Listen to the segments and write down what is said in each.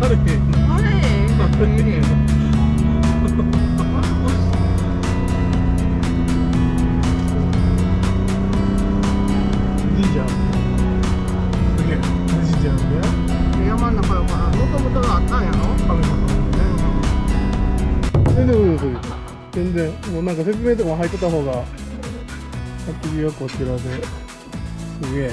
あれあれいいね。いいじゃん。すげえ。いいじゃんね。山の中やから、もともとあったんやろ。神様ね。全然そうです。全然もうなんか説明とか入ってた方が焚き火はこちらで。すげえ。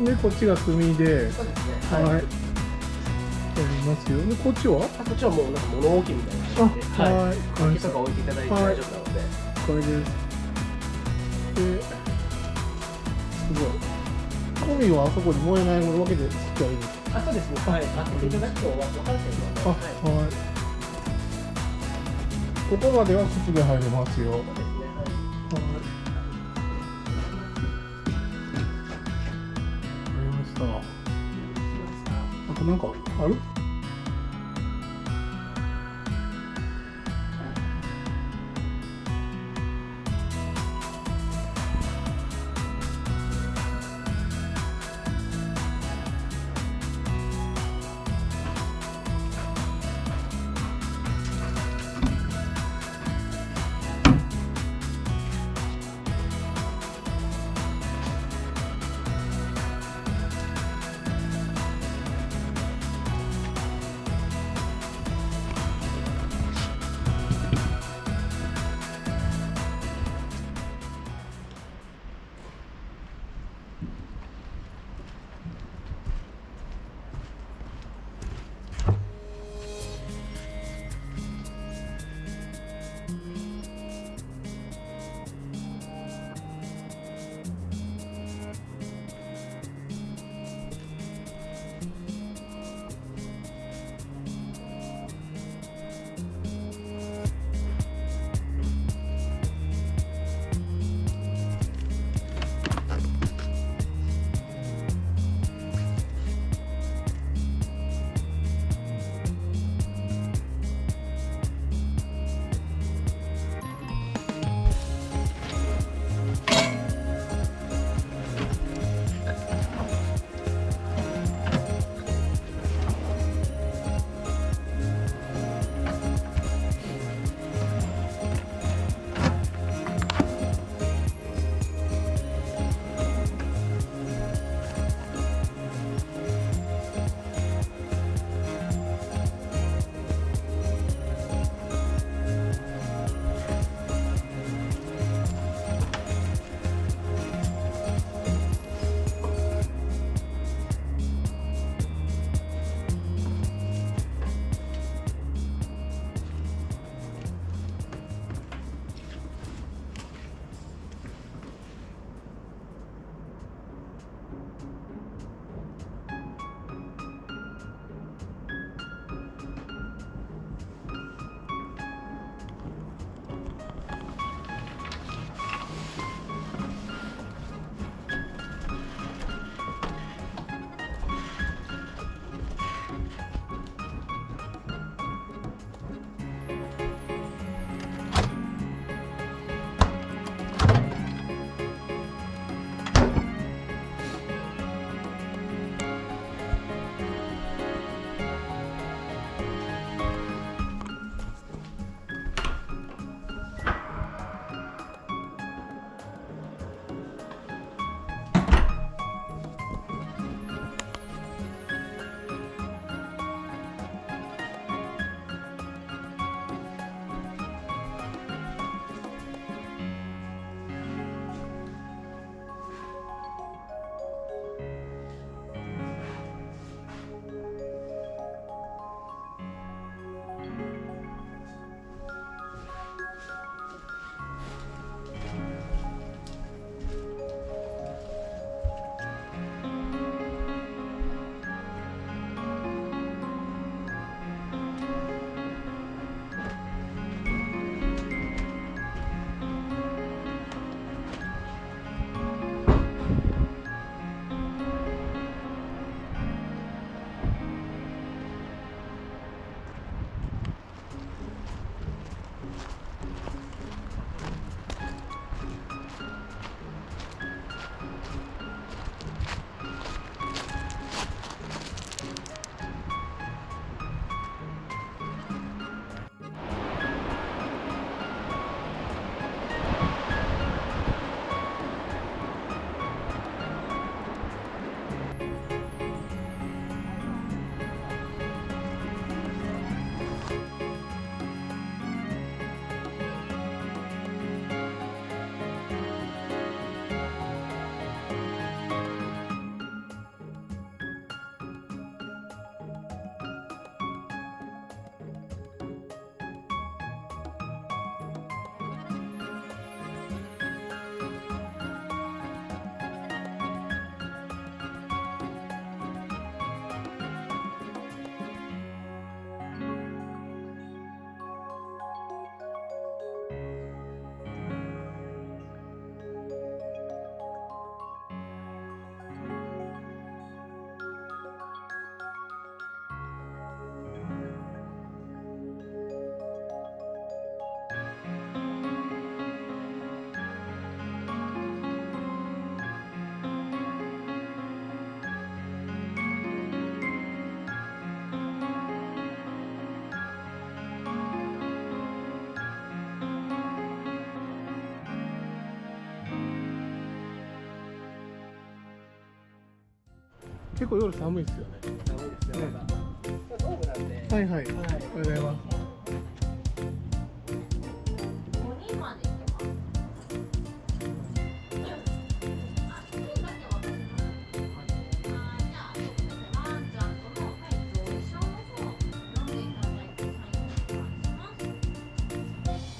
でこっちが炭で、そうですね。はい。やりますよ。でこっちは？こっちはもうなんか物置みたいな感じで、はい。はい。薪とか置いていただいて大丈夫なので。これです。で、すごい。ゴミはあそこに燃えないわけでしっかりです。あ、そうですね。はい。開けていただくと分かれてるので。あ、はい。はい。ここまでは靴で入れますよ。そうですね。はい。わかりました。あとなんかある？結構夜寒いですよね。寒いですね、まだ。ドームなんで。はいはい。おはようございます。5人まで行けます。あ、1人だけ私の。あ、じゃあ、ワンちゃんとの、お衣装の方、読んでいただいて、サインお願いします。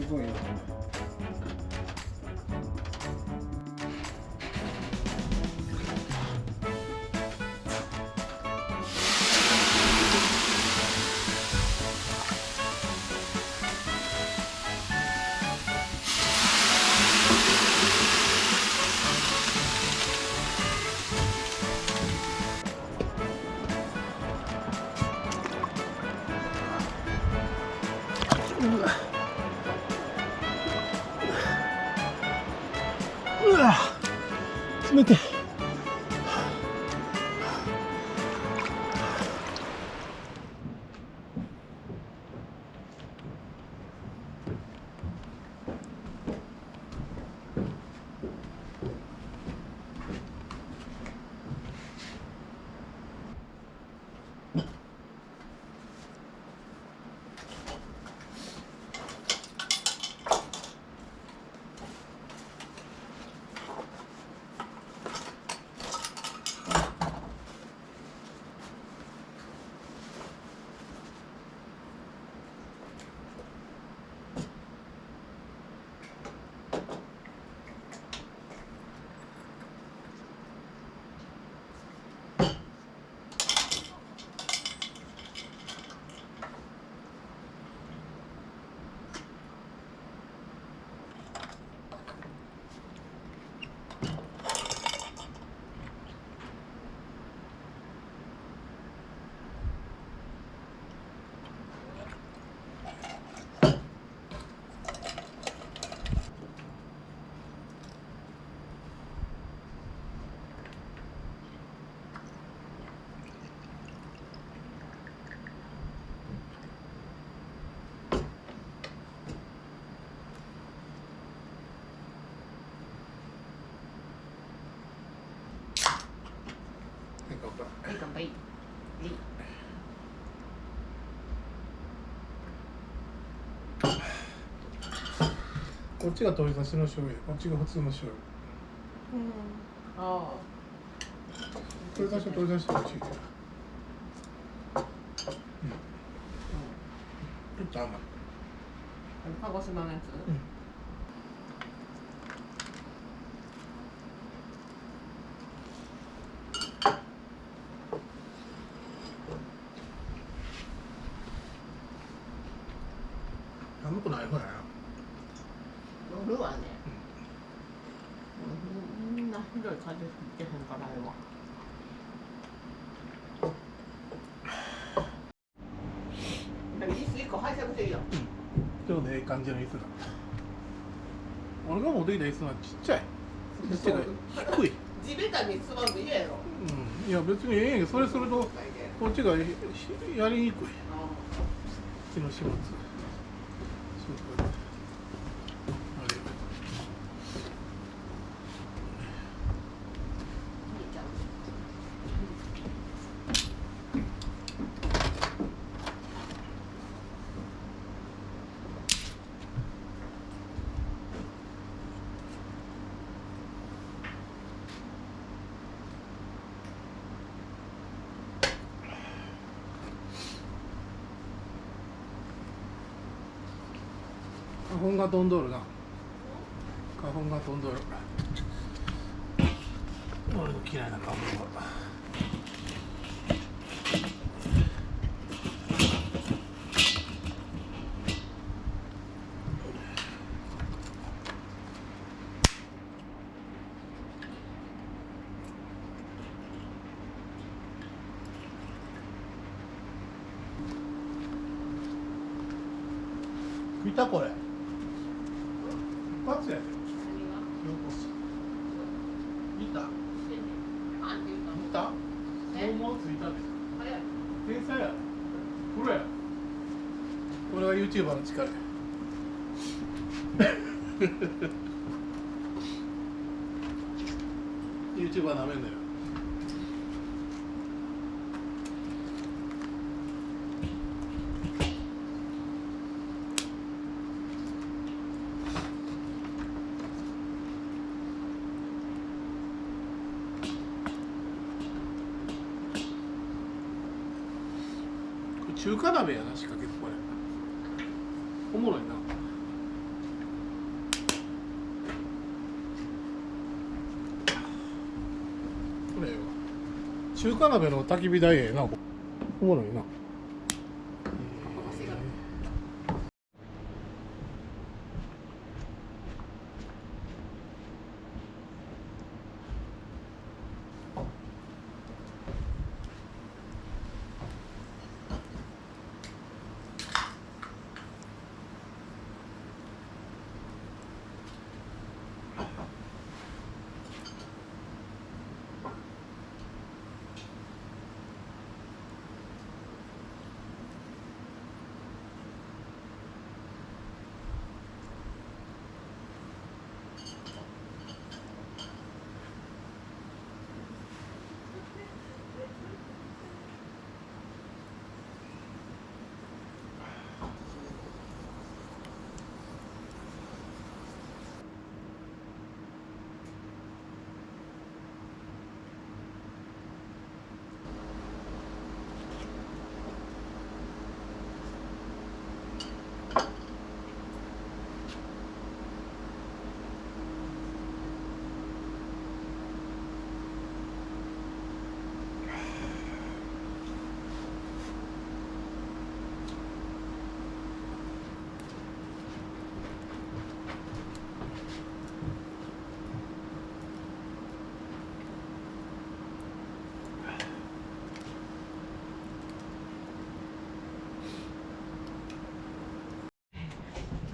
すごいよ。うわ冷てえ。はい、乾杯。こっちが鶏刺しの醤油、こっちが普通の醤油。あ鶏刺しは鶏刺しで美味しいけど。ちょっと甘い。あ、鹿児島のやつ。甘くない方やな。夜はね。みんなひどい風吹いてへんからええわ。椅子一個拝借していいよ。ちょうどええ感じの椅子が。俺が持ってきた椅子はちっちゃい。ちっちゃいから低い。地べたに座るの嫌やろ。いや別にええんやけど、それするとこっちがやりにくい。木の始末。花粉が飛んどるな。花粉が飛んどる。俺の嫌いな花粉は。見たこれ。一発やで。見た？見た？もうついたで。天才や。これや。これが YouTuber の力や。YouTuber なめんだよ。中華鍋やな、仕掛けこれ。おもろいな。それええわ。中華鍋の焚き火台ええな。おもろいな。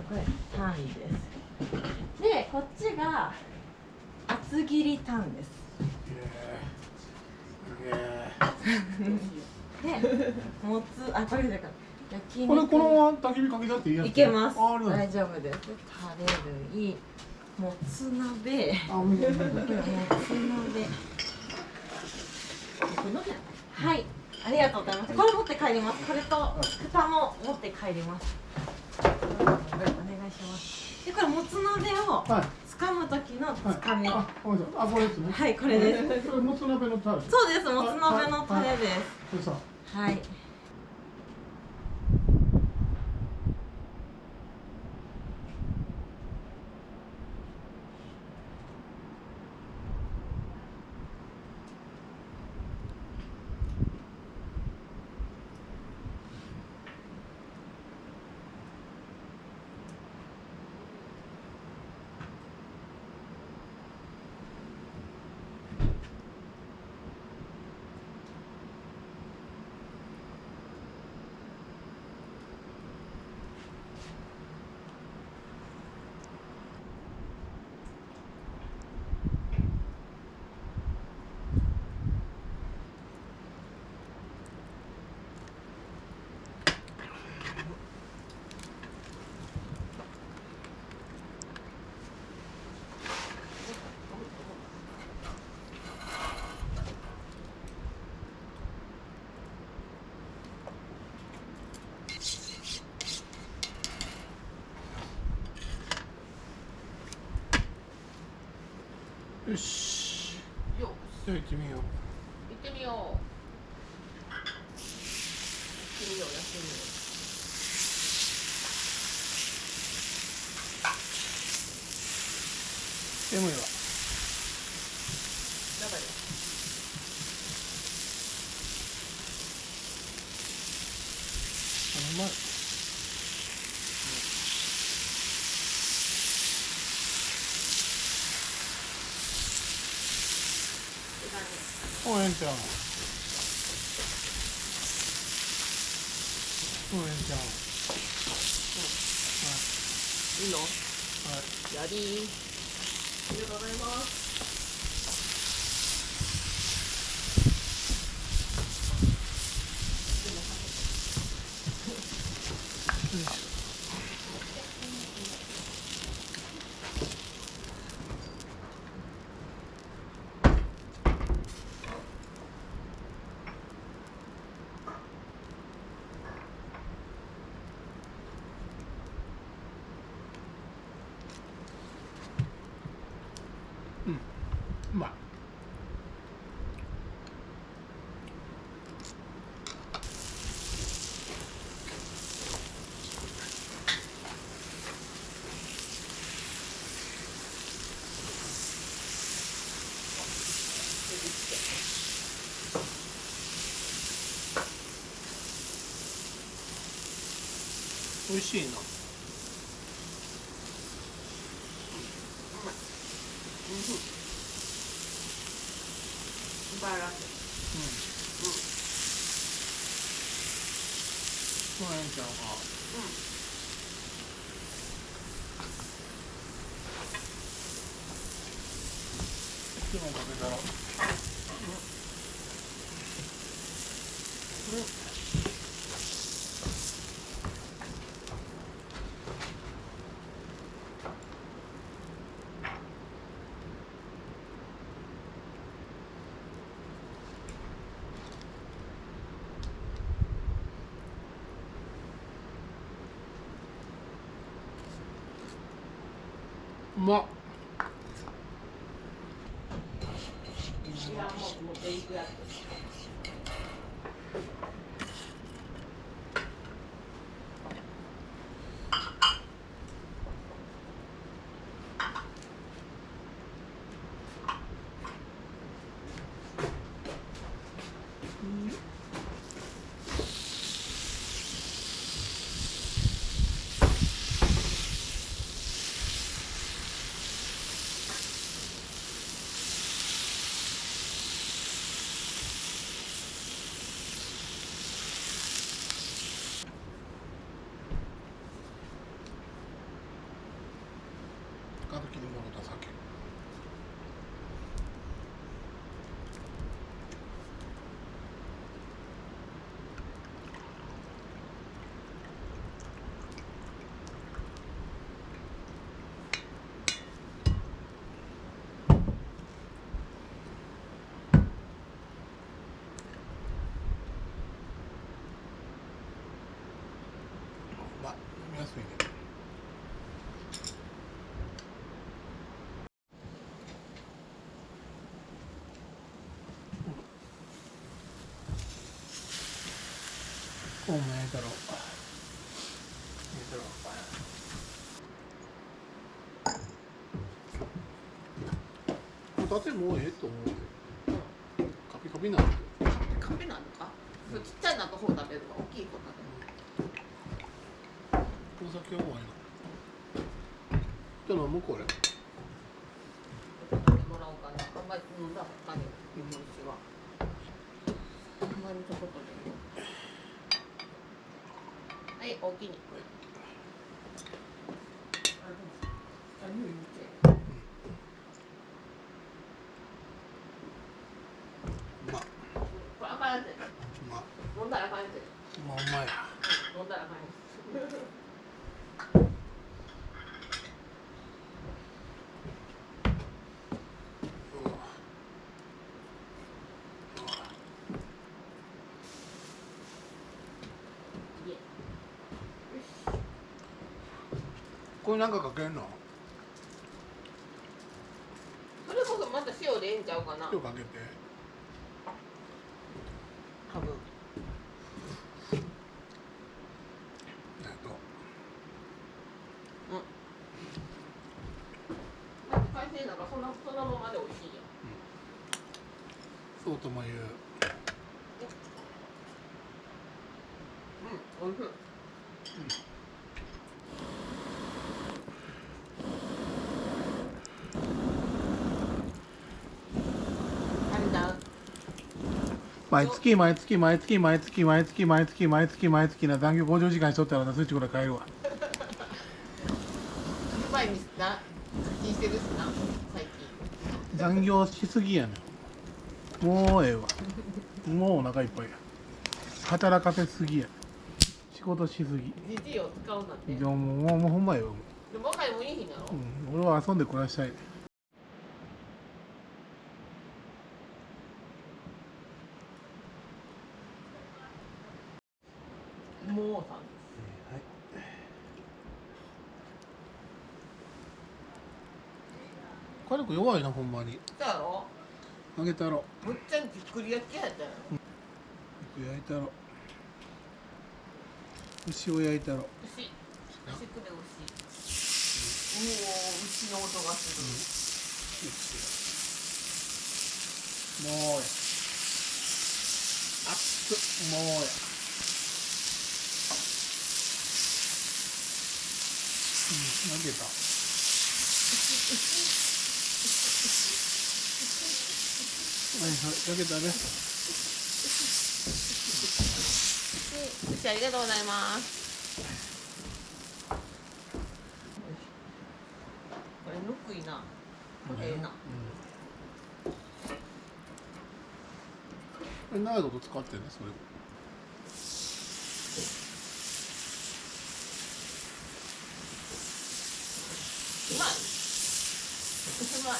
これタンですでこっちが厚切りタンですでもつあこれだから焼肉これこのまま焚き火かけちゃっていいやつ？いけますある大丈夫ですタレ類もつ鍋あ、もうこれもつ鍋はいありがとうございますこれ持って帰りますこれと蓋も持って帰りますお願いしますでこれもつ鍋をはい。掴む時のつかみあ、ごめんなさい。あ、これですね。はいこれですこれもつ鍋のタレ。そうですもつ鍋のタレですこれさ。はいよし。よじゃあ行ってみよう。行ってみよう。やってみよう、やってみよう。煙いわ。だからうまい。おええんちゃう。おええんちゃう。いいの？はい。やり。ありがとうございます。うまい。美味しいな。素晴らしい。そうやんちゃうか。レモンかけたら。うまっ。いやもう持っていくやつ。高時にもろた酒。まあ、飲みやすいね。こうも焼いたろ。焼いたろ。ホタテもうええと思うで。カピカピなんで。カピなのか？ちっちゃいのと方食べるか、大きい方食べる。お酒はうまいな。じゃあ飲むこれ。もらおうかな。あんまり飲んだばっかり日本酒は。あんまりちょこっとでいいよ。はい、大きいに。うまっ。これあかんやつ。うまっ。飲んだらあかんやつ。まあうまいや。飲んだらあかんやつ。これなんかかけんの？それこそまた塩でええんちゃうかな。今日かけて。多分。海鮮なんかそのままで美味しいよ。そうとも言う。おいしい。毎月な残業50時間しとったらな、スイッチぐらい買えるわ。前にな課金してるしな最近。残業しすぎやねん。もうええわ。もうお腹いっぱいや。働かせすぎや。仕事しすぎ。じじいを使うんだって。いやもうほんまよ。でも若いもいい日なの？俺は遊んで暮らしたい。もうさんです。はい。火力弱いなほんまに。だろ？あげたろ。むっちゃんじっくり焼きやったよ。焼いたろ。牛を焼いたろ。牛くで牛。おお、牛の音がすもうや。あっつ、もうや。げた。はいはい、焼けたね。牛ありがとうございます。これぬくいな。これええな。これ長いこと使ってね、それ。うまい。うまい。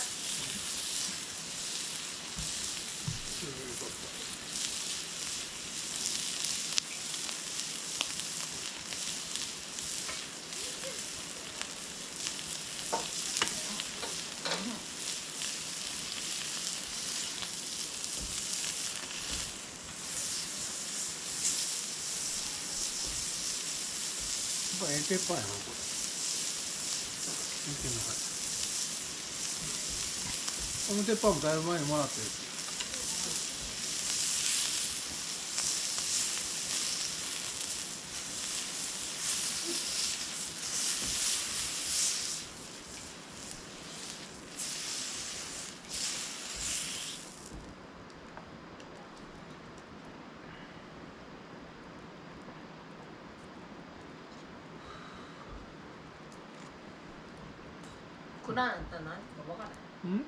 これペッパーやな、これ。見てみなさい。この鉄板もだいぶ前にもらってる。クラーンやったら何時か分からない。うん？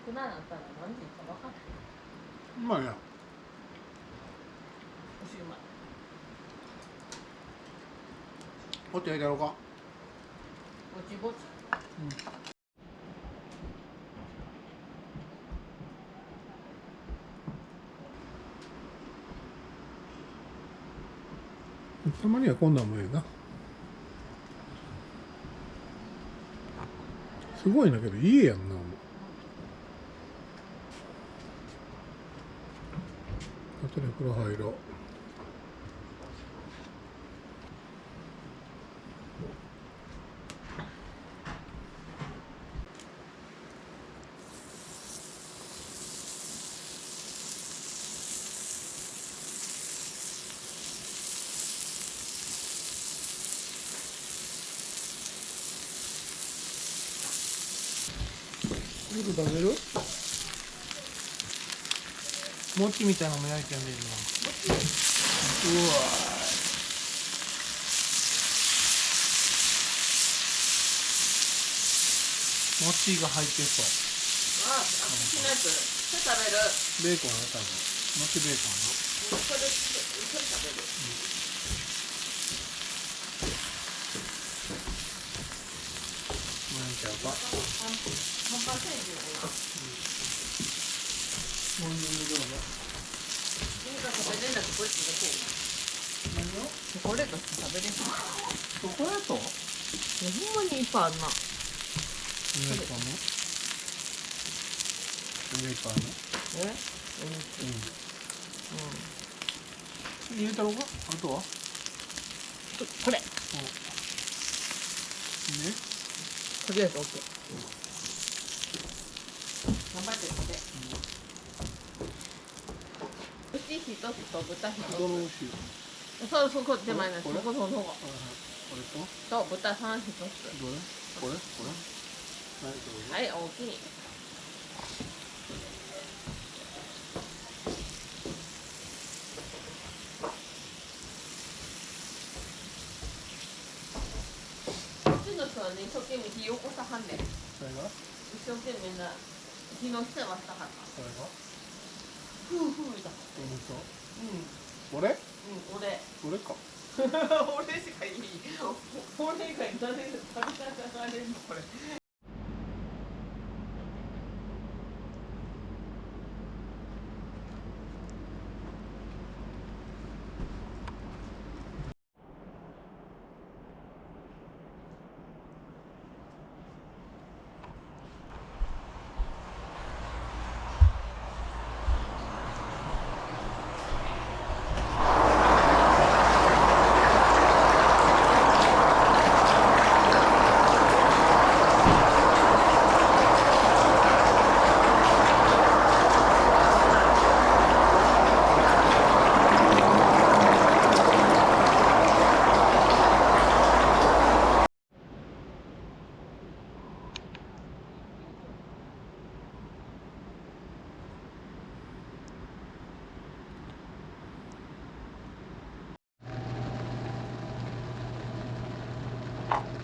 クラーンやったら何時か分からない。うまいやん。牛うまい。もっと焼いてやろうか。ぼちぼち。たまにはこんなんもええな。すごいんだけど家やんな。もう後で風呂入ろう。肉食べる？餅みたいなのも焼いてんでるな。うわ餅が入ってそう。あ、好きなやつ。それ食べる。ベーコンや多分。餅ベーコンそれ食べる。の。何ちゃうか。半端せんじゅうやな。モーニングどうぞ。君が食べれんだとこれってできる。何を？チョコレート食べれんの。チョコレート？ほんまにいっぱいあるな。何がいっぱいあるの？何がいっぱいあるの？え？入れたろうか？あとは？これ。ね？とりあえず OK。頑張って食べ。牛一つと豚一つ。どの牛？そうそう、こっち手前の。そこれ？こそこ。これと？と豚さん一つ。どれ？これ？はい、どうぞ。はい、大きい。うちの人はね、一生懸命火起こさはんねん。それが？一生懸命な火の世話したかった。それが？ふうふうだ。この人？うん。俺？うん、俺。俺か。俺しかいい。俺以外誰で食べたがれんのこれ。はい